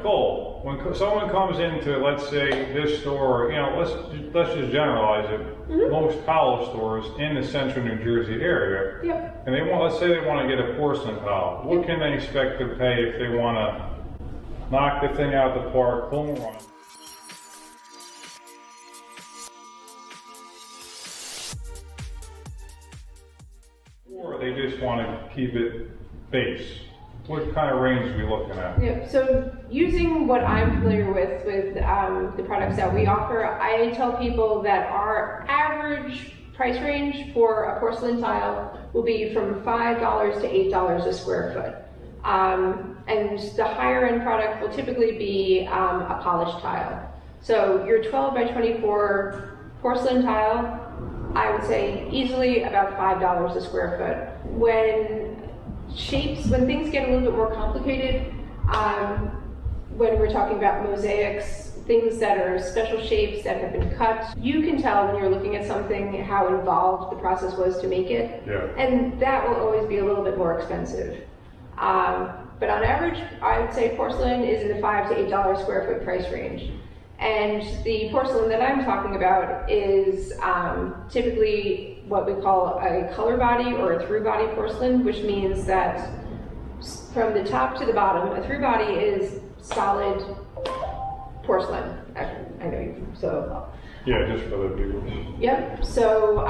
Nicole, when someone comes into, let's say, this store, you know, let's just generalize it, most tile stores in the central New Jersey area, and they want, let's say they want to get a porcelain tile. What can they expect to pay if they want to knock the thing out the park, home run? Or they just want to keep it base? What kind of range are we looking at? Yeah, so using what I'm familiar with the products that we offer, I tell people that our average price range for a porcelain tile will be from $5 to $8 a square foot. And the higher end product will typically be a polished tile. So your 12 by 24 porcelain tile, I would say easily about $5 a square foot. When things get a little bit more complicated, when we're talking about mosaics, things that are special shapes that have been cut, you can tell when you're looking at something how involved the process was to make it. Yeah. And that will always be a little bit more expensive. But on average, I would say porcelain is in the $5 to $8 square foot price range. And the porcelain that I'm talking about is typically what we call a color body or a through body porcelain, which means that from the top to the bottom, a through body is solid porcelain. I know you, so. Yeah, just for the viewers. Yep, so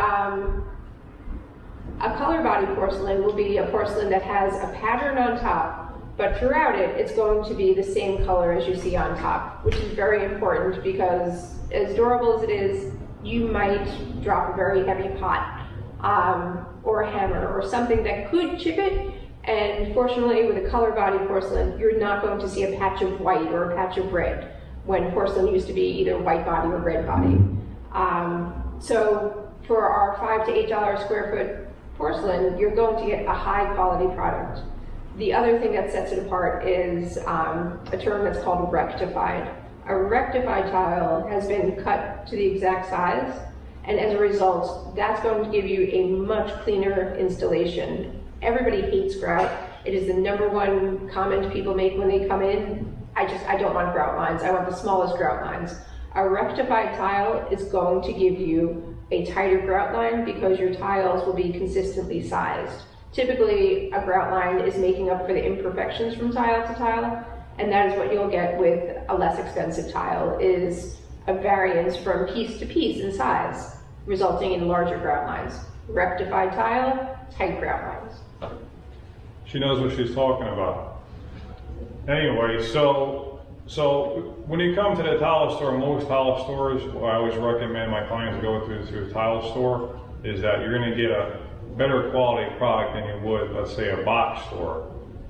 a color body porcelain will be a porcelain that has a pattern on top, but throughout it, it's going to be the same color as you see on top, which is very important because as durable as it is, you might drop a very heavy pot or a hammer or something that could chip it. And fortunately, with a color body porcelain, you're not going to see a patch of white or a patch of red when porcelain used to be either white body or red body. So for our $5 to $8 square foot porcelain, you're going to get a high quality product. The other thing that sets it apart is a term that's called rectified. A rectified tile has been cut to the exact size, and as a result, that's going to give you a much cleaner installation. Everybody hates grout. It is the #1 comment people make when they come in. I don't want grout lines. I want the smallest grout lines. A rectified tile is going to give you a tighter grout line because your tiles will be consistently sized. Typically, a grout line is making up for the imperfections from tile to tile, and that is what you'll get with a less expensive tile, is a variance from piece to piece in size, resulting in larger grout lines. Rectified tile, tight grout lines. She knows what she's talking about. Anyway, so when you come to the tile store, most tile stores, what I always recommend my clients go to a tile store, is that you're going to get a better quality product than you would, let's say, a box store.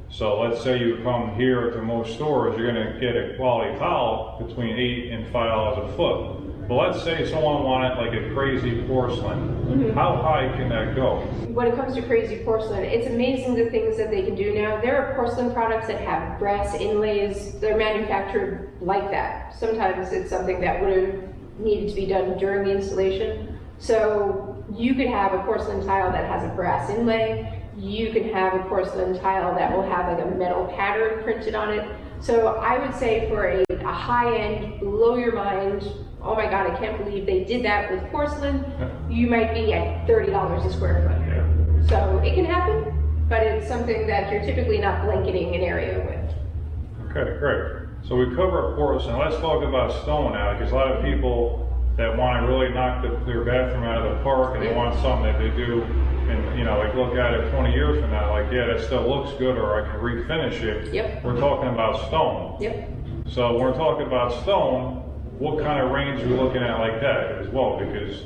So let's say you come here to most stores, you're going to get a quality tile between $8 and $5 a foot. But let's say someone wanted like a crazy porcelain. How high can that go? When it comes to crazy porcelain, it's amazing the things that they can do now. There are porcelain products that have brass inlays. They're manufactured like that. Sometimes it's something that would have needed to be done during the installation. So you could have a porcelain tile that has a brass inlay. You can have a porcelain tile that will have like a metal pattern printed on it. So I would say for a high-end, blow your mind, oh my God, I can't believe they did that with porcelain, you might be at $30 a square foot. Yeah. So it can happen, but it's something that you're typically not blanketing an area with. Okay, great. So we cover porcelain. Let's talk about stone now, because a lot of people that want to really knock their bathroom out of the park, and they want something that they do, and you know, like look at it 20 years from now, like, yeah, that still looks good, or I can refinish it. Yep. We're talking about stone. Yep. So when we're talking about stone, what kind of range are we looking at like that as well? Because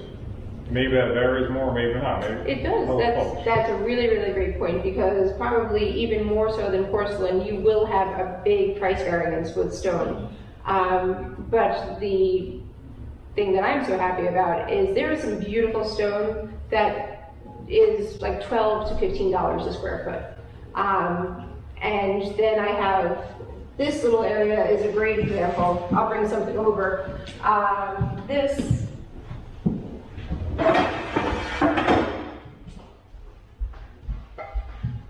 maybe that varies more, maybe not. Maybe it does. That's a really, really great point, because probably even more so than porcelain, you will have a big price variance with stone. But the thing that I'm so happy about is there is some beautiful stone that is like $12 to $15 a square foot. And then I have this little area is a great example. I'll bring something over. This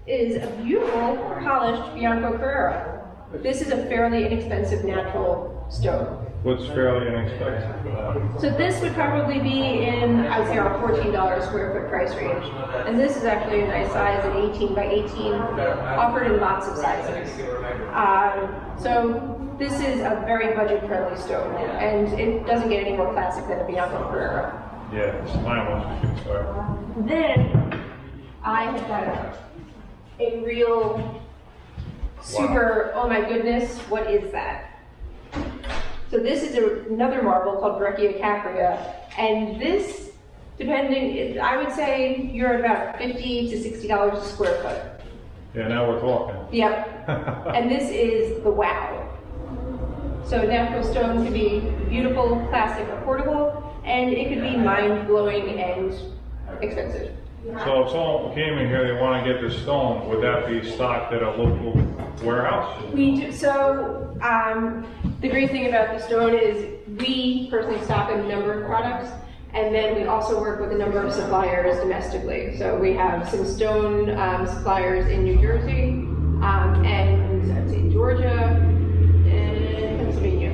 is a beautiful polished Bianco Carrera. This is a fairly inexpensive natural stone. What's fairly inexpensive? So this would probably be in, I would say, our $14 square foot price range. And this is actually a nice size, an 18 by 18, offered in lots of sizes. So this is a very budget-friendly stone, and it doesn't get any more classic than a Bianco Ferrero. Yeah, it's timeless. So. Then I have got a real super, oh my goodness, what is that? So this is another marble called Breccia Capria, and this, depending, I would say you're at about $50 to $60 a square foot. Yeah, now we're talking. Yep. And this is the wow. So natural stone can be beautiful, classic, affordable, and it could be mind-blowing and expensive. So if someone came in here, they want to get the stone, would that be stocked at a local warehouse? We do, so the great thing about the stone is we personally stock a number of products, and then we also work with a number of suppliers domestically. So we have some stone suppliers in New Jersey, and I'd say Georgia, and Pennsylvania.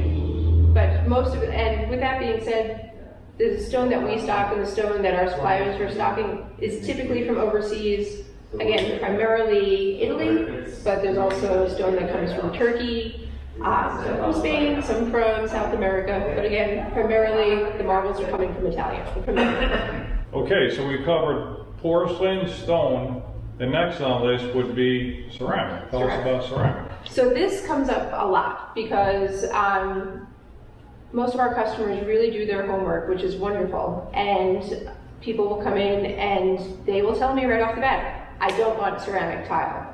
But most of it, and with that being said, the stone that we stock and the stone that our suppliers are stocking is typically from overseas. Again, primarily Italy, but there's also stone that comes from Turkey, some from Spain, some from South America. But again, primarily the marbles are coming from Italia. Okay, so we covered porcelain, stone. The next on the list would be ceramic. Tell us about ceramic. So this comes up a lot because most of our customers really do their homework, which is wonderful. And people will come in and they will tell me right off the bat, I don't want ceramic tile.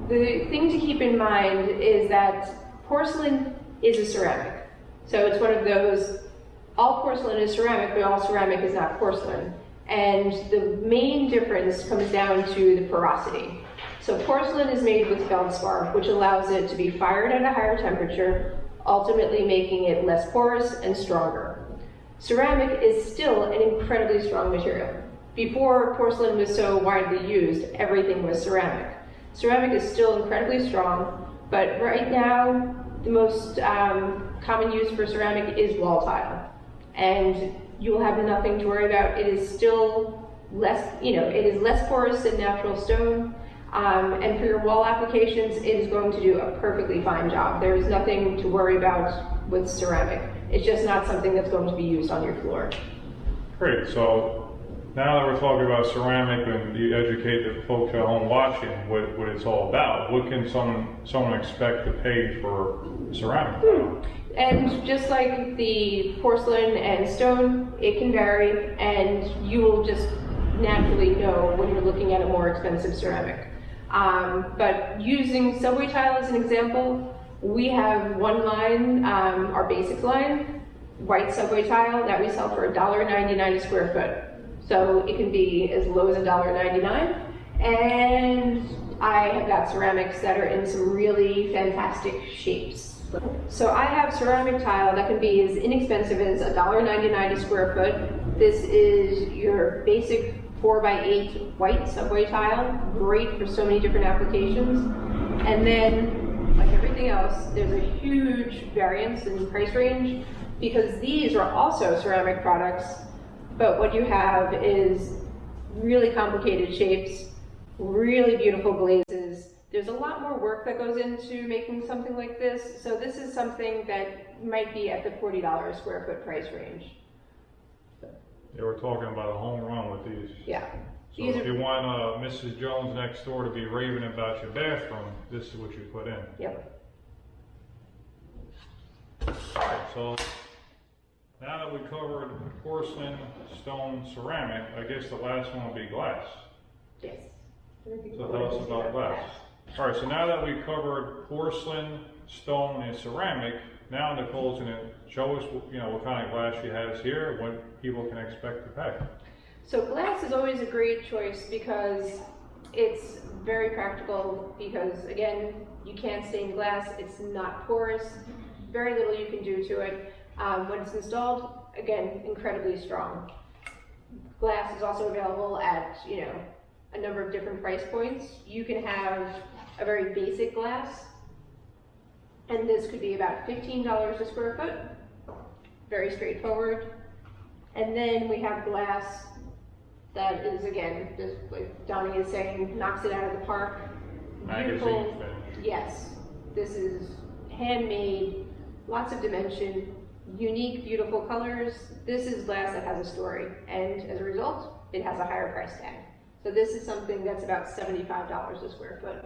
The thing to keep in mind is that porcelain is a ceramic. So it's one of those, all porcelain is ceramic, but all ceramic is not porcelain. And the main difference comes down to the porosity. So porcelain is made with feldspar, which allows it to be fired at a higher temperature, ultimately making it less porous and stronger. Ceramic is still an incredibly strong material. Before porcelain was so widely used, everything was ceramic. Ceramic is still incredibly strong, but right now, the most common use for ceramic is wall tile. And you will have nothing to worry about. It is still less, it is less porous than natural stone. And for your wall applications, it is going to do a perfectly fine job. There is nothing to worry about with ceramic. It's just not something that's going to be used on your floor. Great, so now that we're talking about ceramic and you educate the folks at home watching what it's all about, what can someone expect to pay for ceramic? And just like the porcelain and stone, it can vary, and you will just naturally know when you're looking at a more expensive ceramic. But using subway tile as an example, we have one line, our basics line, white subway tile that we sell for $1.99 a square foot. So it can be as low as $1.99. And I have got ceramics that are in some really fantastic shapes. So I have ceramic tile that can be as inexpensive as $1.99 a square foot. This is your basic 4x8 white subway tile, great for so many different applications. And then, like everything else, there's a huge variance in price range because these are also ceramic products, but what you have is really complicated shapes, really beautiful glazes. There's a lot more work that goes into making something like this, so this is something that might be at the $40 a square foot price range. Yeah, we're talking about a home run with these. Yeah. So if you want Mrs. Jones next door to be raving about your bathroom, this is what you put in. Yep. Alright, so now that we covered porcelain, stone, ceramic, I guess the last one will be glass. Yes. So tell us about glass. Alright, so now that we covered porcelain, stone, and ceramic, now Nicole's going to show us what kind of glass she has here, what people can expect to pay. So glass is always a great choice because it's very practical because, again, you can't stain glass, it's not porous, very little you can do to it. When it's installed, again, incredibly strong. Glass is also available at, a number of different price points. You can have a very basic glass And this could be about $15 a square foot. Very straightforward. And then we have glass that is, again, just like Donnie is saying, knocks it out of the park. Magazine finish. Yes. This is handmade, lots of dimension, unique, beautiful colors. This is glass that has a story, and as a result, it has a higher price tag. So this is something that's about $75 a square foot.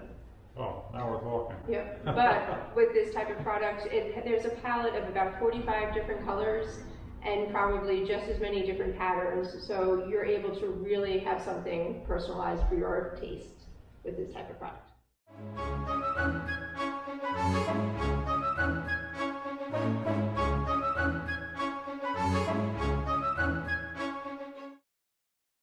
Oh, now we're talking. Yep. But with this type of product, there's a palette of about 45 different colors and probably just as many different patterns. So you're able to really have something personalized for your taste with this type of product.